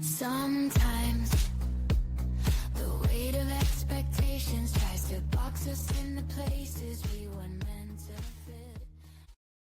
Sometimes the weight of expectations tries to box us in the places we weren't meant to fit.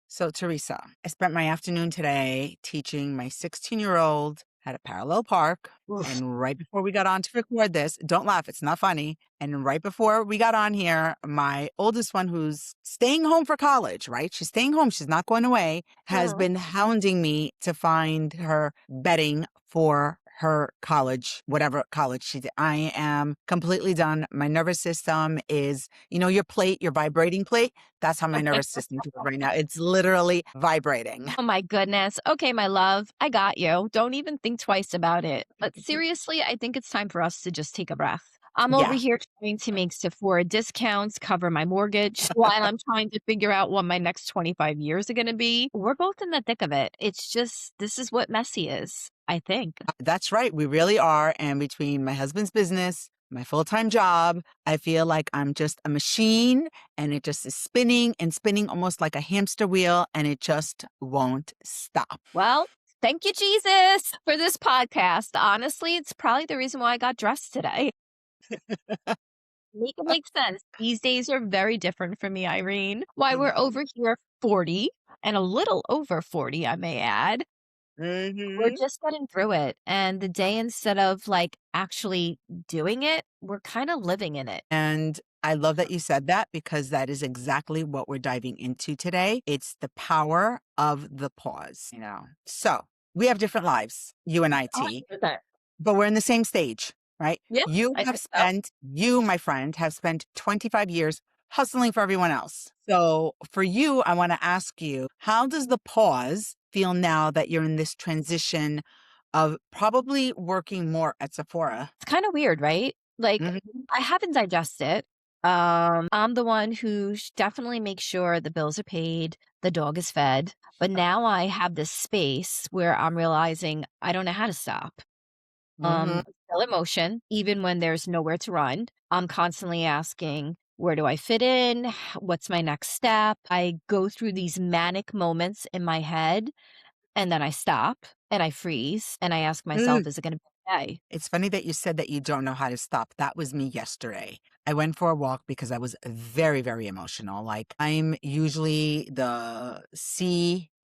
So, Theresa, I spent my afternoon today teaching my 16-year-old how to parallel park. Oof. And right before we got on to record this, don't laugh, it's not funny. And right before we got on here, my oldest one, who's staying home for college, right? She's staying home, she's not going away, has been hounding me to find her bedding for her college, whatever college she did. I am completely done. My nervous system is, your plate, your vibrating plate. That's how my nervous system feels right now. It's literally vibrating. Oh my goodness. Okay, my love, I got you. Don't even think twice about it. But seriously, I think it's time for us to just take a breath. I'm over Yeah. here trying to make Sephora discounts cover my mortgage while I'm trying to figure out what my next 25 years are going to be. We're both in the thick of it. It's just, this is what messy is, I think. That's right. We really are. And between my husband's business, my full-time job, I feel like I'm just a machine and it just is spinning and spinning almost like a hamster wheel and it just won't stop. Well, thank you, Jesus, for this podcast. Honestly, it's probably the reason why I got dressed today. Make it make sense. These days are very different for me, Irene. Why we're over here 40 and a little over 40, I may add. We're just getting through it. And the day, instead of like actually doing it, we're kind of living in it. And I love that you said that because that is exactly what we're diving into today. It's the power of the pause, So we have different lives, you and I, T, 100%. but we're in the same stage, right? Yeah, I think so. You, my friend, have spent 25 years hustling for everyone else. So for you, I want to ask you, how does the pause feel now that you're in this transition of probably working more at Sephora? It's kind of weird, right? Like, Mhm. I haven't digested. I'm the one who definitely makes sure the bills are paid, the dog is fed. But now I have this space where I'm realizing I don't know how to stop. Mhm. Still in motion, even when there's nowhere to run. I'm constantly asking, where do I fit in? What's my next step? I go through these manic moments in my head, and then I stop and I freeze and I ask myself, is it going to be okay? It's funny that you said that you don't know how to stop. That was me yesterday. I went for a walk because I was very, very emotional. Like I'm usually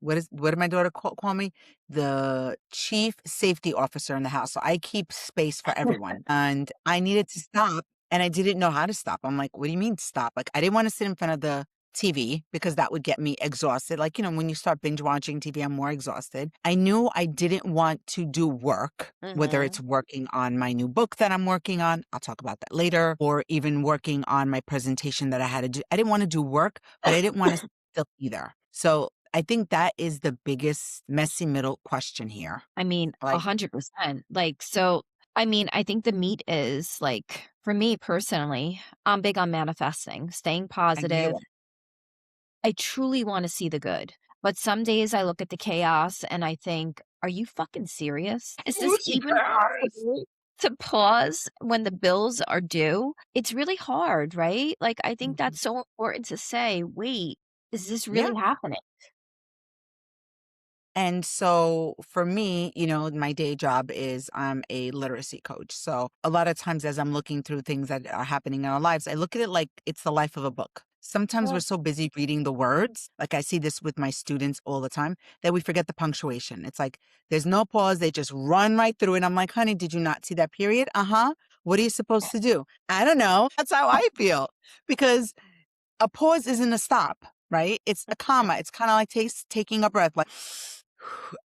what did my daughter call me? The chief safety officer in the house. So I keep space for everyone. And I needed to stop and I didn't know how to stop. I'm like, what do you mean stop? Like I didn't want to sit in front of the TV because that would get me exhausted. Like, when you start binge watching TV, I'm more exhausted. I knew I didn't want to do work, whether it's working on my new book that I'm working on. I'll talk about that later, or even working on my presentation that I had to do. I didn't want to do work, but I didn't want to still either. So I think that is the biggest messy middle question here. I mean, Like, 100%. Like, so, I mean, I think the meat is like, for me personally, I'm big on manifesting, staying and positive. you, I truly want to see the good. But some days I look at the chaos and I think, are you fucking serious? Is this even possible to pause when the bills are due? It's really hard, right? Like, I think Mhm. that's so important to say, wait, is this Yeah. really happening? And so for me, my day job is I'm a literacy coach. So a lot of times as I'm looking through things that are happening in our lives, I look at it like it's the life of a book. Sometimes we're Well, so busy reading the words, like I see this with my students all the time, that we forget the punctuation. It's like there's no pause. They just run right through it. I'm like, honey, did you not see that period? Uh-huh. What are you supposed to do? I don't know. That's how I feel because a pause isn't a stop, right? It's a comma. It's kind of like taking a breath, like,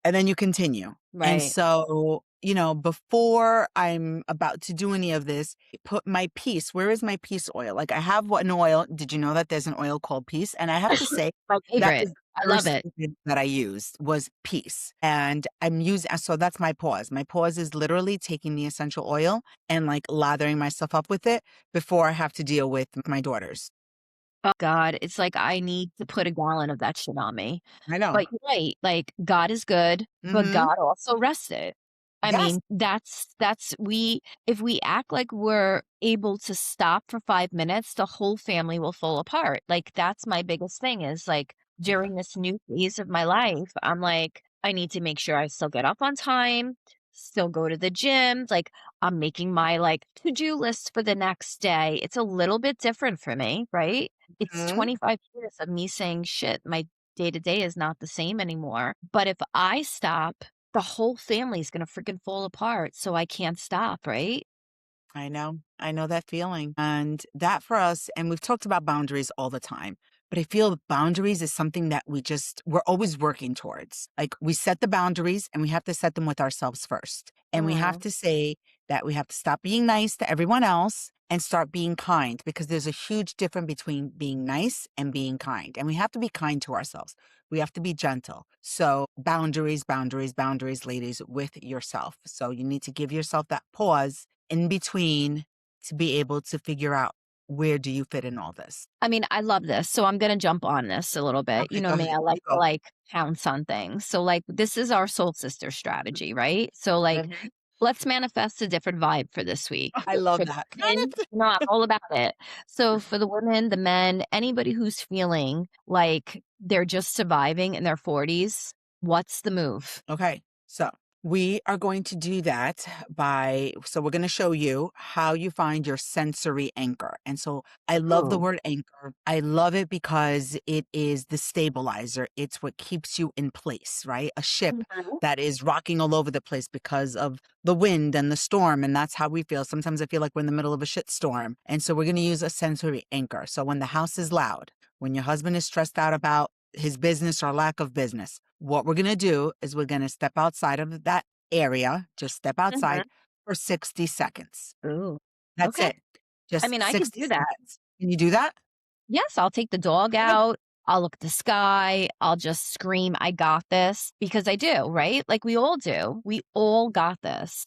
and then you continue. And right. so, before I'm about to do any of this, put my peace. Where is my peace oil? Like I have an oil. Did you know that there's an oil called peace? And I have to say My that favorite. was the I love first it. thing that I used was peace. And I'm using, so that's my pause. My pause is literally taking the essential oil and like lathering myself up with it before I have to deal with my daughters. Oh God, it's like I need to put a gallon of that shit on me. I know. But you're right, like God is good, but Mm-hmm. God also rested. I Yes. mean, that's we if we act like we're able to stop for 5 minutes, the whole family will fall apart. Like, that's my biggest thing is, like, during this new phase of my life, I'm like, I need to make sure I still get up on time, still go to the gym, like, I'm making my, like, to-do list for the next day. It's a little bit different for me, right? It's Mhm. 25 years of me saying, "Shit, my day-to-day is not the same anymore." But if I stop, the whole family's gonna freaking fall apart, so I can't stop, right? I know. I know that feeling. And that for us, and we've talked about boundaries all the time, but I feel boundaries is something that we're always working towards. Like we set the boundaries and we have to set them with ourselves first. And we have Mhm. to say that we have to stop being nice to everyone else and start being kind because there's a huge difference between being nice and being kind. And we have to be kind to ourselves. We have to be gentle. So boundaries, boundaries, boundaries, ladies, with yourself. So you need to give yourself that pause in between to be able to figure out where do you fit in all this. I mean, I love this, so I'm gonna jump on this a little bit. You Okay, know go me, ahead. I You like to, go. like, pounce on things. So, like, this is our soul sister strategy, right? So, like, Mhm. let's manifest a different vibe for this week. I love For the that. women, no, I'm all about it. So, for the women, the men, anybody who's feeling like they're just surviving in their 40s, what's the move? Okay, so we are going to do that so we're going to show you how you find your sensory anchor. And so I love the Ooh. word anchor. I love it because it is the stabilizer. It's what keeps you in place, right? A ship Mhm. that is rocking all over the place because of the wind and the storm. And that's how we feel. Sometimes I feel like we're in the middle of a shit storm. And so we're going to use a sensory anchor. So when the house is loud, when your husband is stressed out about his business or lack of business, what we're going to do is we're going to step outside of that area, just step Mhm. outside for 60 seconds. Ooh. That's Okay. it. I Just mean, I could 60 do that. seconds. Can you do that? Yes, I'll take the dog Okay. out. I'll look at the sky. I'll just scream, I got this because I do, right? Like we all do. We all got this.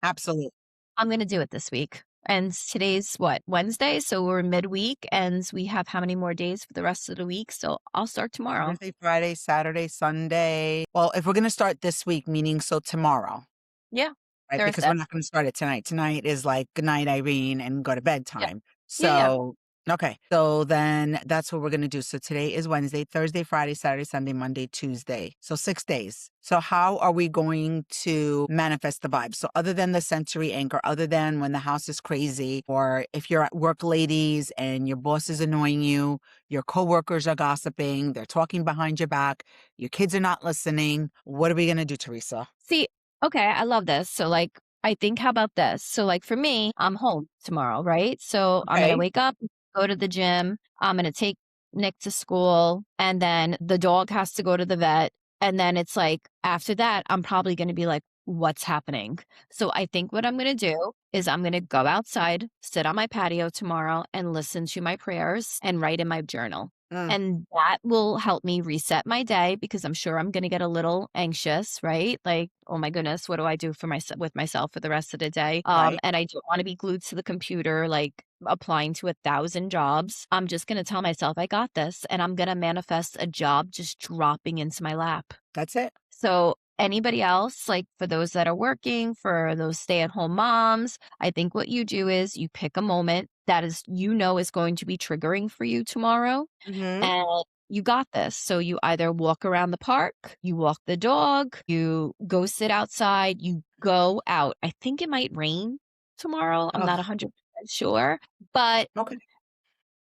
Absolutely. I'm going to do it this week. And today's what, Wednesday? So we're midweek and we have how many more days for the rest of the week? So I'll start tomorrow. Thursday, Friday, Saturday, Sunday. Well, if we're going to start this week, meaning so tomorrow, Yeah. right? Because Thursday. we're not going to start it tonight. Tonight is like good night, Irene, and go to bed Yeah. time. Yeah. Yeah. So, okay. So then that's what we're going to do. So today is Wednesday, Thursday, Friday, Saturday, Sunday, Monday, Tuesday. So 6 days. So how are we going to manifest the vibe? So other than the sensory anchor, other than when the house is crazy, or if you're at work, ladies, and your boss is annoying you, your coworkers are gossiping, they're talking behind your back, your kids are not listening. What are we going to do, Theresa? See, okay, I love this. So, like, I think, how about this? So, like, for me, I'm home tomorrow, right? So, I'm going to Okay. wake up, go to the gym. I'm going to take Nick to school, and then the dog has to go to the vet. And then it's like, after that, I'm probably going to be like, what's happening? So, I think what I'm going to do is I'm going to go outside, sit on my patio tomorrow, and listen to my prayers and write in my journal. Mm, And that will help me reset my day because I'm sure I'm gonna get a little anxious, right? Like, "Oh my goodness, what do I do for with myself for the rest of the day?" right. And I don't wanna be glued to the computer, like, applying to 1,000 jobs. I'm just gonna tell myself, "I got this," and I'm gonna manifest a job just dropping into my lap. That's it. So, anybody else, like, for those that are working, for those stay-at-home moms, I think what you do is you pick a moment that is is going to be triggering for you tomorrow, Mhm. and you got this. So you either walk around the park, you walk the dog, you go sit outside, you go out. I think it might rain tomorrow. I'm not Ugh, 100% sure, but okay.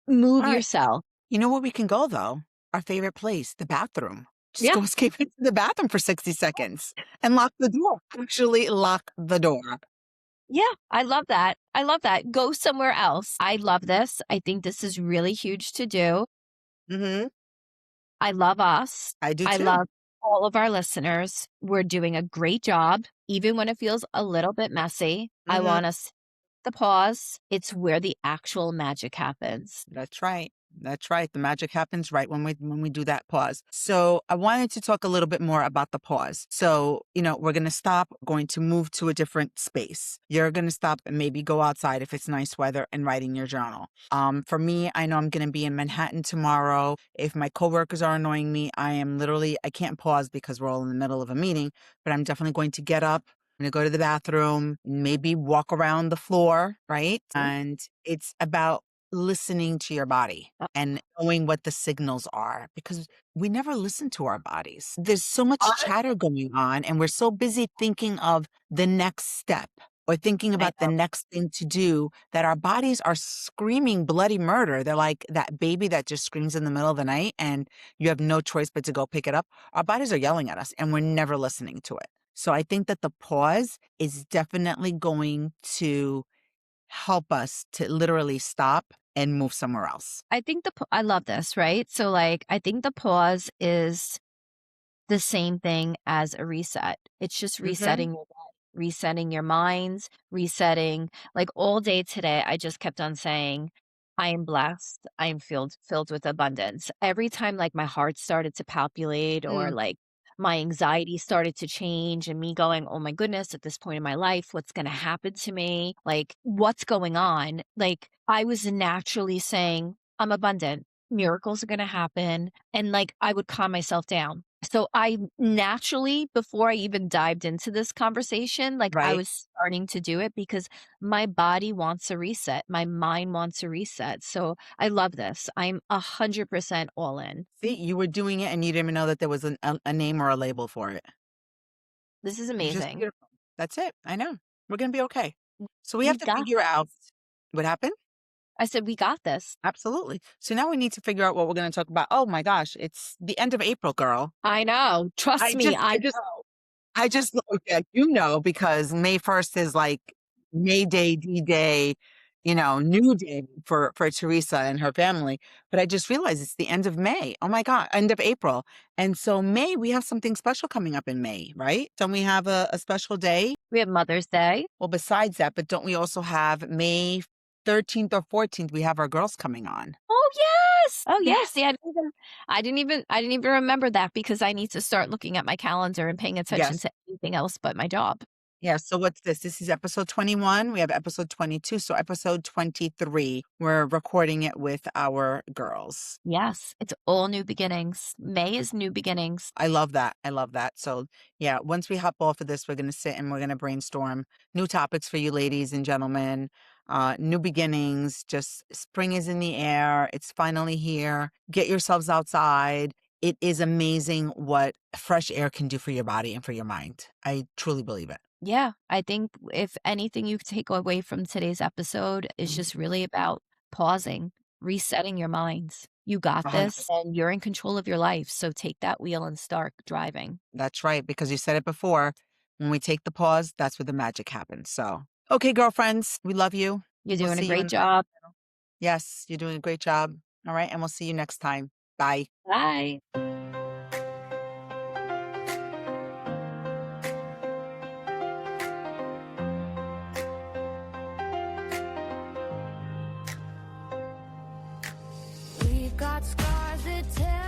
move Alright. yourself. You know where we can go, though? Our favorite place, the bathroom. Just Yeah. go escape into the bathroom for 60 seconds and lock the door. Actually lock the door. Yeah, I love that. I love that. Go somewhere else. I love this. I think this is really huge to do. Mhm. I love us. I do I too. love all of our listeners. We're doing a great job, even when it feels a little bit messy. I Mhm. want us the pause. It's where the actual magic happens. That's right. That's right. The magic happens right when we do that pause. So I wanted to talk a little bit more about the pause. So, we're going to stop, going to move to a different space. You're going to stop and maybe go outside if it's nice weather and write in your journal. For me, I know I'm going to be in Manhattan tomorrow. If my coworkers are annoying me, I can't pause because we're all in the middle of a meeting, but I'm definitely going to get up, I'm going to go to the bathroom, maybe walk around the floor, right? And it's about listening to your body and knowing what the signals are because we never listen to our bodies. There's so much chatter going on, and we're so busy thinking of the next step or thinking I about the know. next thing to do that our bodies are screaming bloody murder. They're like that baby that just screams in the middle of the night and you have no choice but to go pick it up. Our bodies are yelling at us and we're never listening to it. So I think that the pause is definitely going to help us to literally stop and move somewhere else. I think I love this, right? So, like, I think the pause is the same thing as a reset. It's just Mm-hmm. resetting your body, resetting your minds, resetting like all day today, I just kept on saying, I am blessed. I am filled with abundance. Every time like my heart started to palpitate or Mm. like my anxiety started to change and me going, oh my goodness, at this point in my life, what's going to happen to me? Like, what's going on? Like, I was naturally saying, I'm abundant. Miracles are going to happen. And like, I would calm myself down. So I naturally, before I even dived into this conversation, like I Right. was starting to do it because my body wants a reset. My mind wants a reset. So I love this. I'm 100% all in. See, you were doing it and you didn't even know that there was a name or a label for it. This is It's just amazing. beautiful. That's it. I know. We're going to be okay. So we We have to got, figure out what happened. I said, we got this. Absolutely. So now we need to figure out what we're going to talk about. Oh my gosh, it's the end of April, girl. I know. Trust I me. just, I I just, know. I just, okay, because May 1st is like May Day, D-Day, new day for Teresa and her family. But I just realized it's the end of May. Oh my God, end of April. And so May, we have something special coming up in May, right? Don't we have a special day? We have Mother's Day. Well, besides that, but don't we also have May 13th or 14th? We have our girls coming on. Oh yes. Oh yes. Yes. See, I didn't even remember that because I need to start looking at my calendar and paying attention Yes. to anything else but my job. Yeah. So what's this? This is episode 21. We have episode 22. So episode 23, we're recording it with our girls. Yes, it's all new beginnings. May is new beginnings. I love that. I love that. So yeah, once we hop off of this, we're going to sit and we're going to brainstorm new topics for you ladies and gentlemen. New beginnings. Just spring is in the air. It's finally here. Get yourselves outside. It is amazing what fresh air can do for your body and for your mind. I truly believe it. Yeah, I think if anything you take away from today's episode is just really about pausing, resetting your minds. You got 100. this and you're in control of your life. So take that wheel and start driving. That's right, because you said it before. When we take the pause, that's where the magic happens. So, okay, girlfriends, we love you. You're We'll doing a see you great in. job. Yes, you're doing a great job. All right, and we'll see you next time. Bye. Bye. We've got scars that tell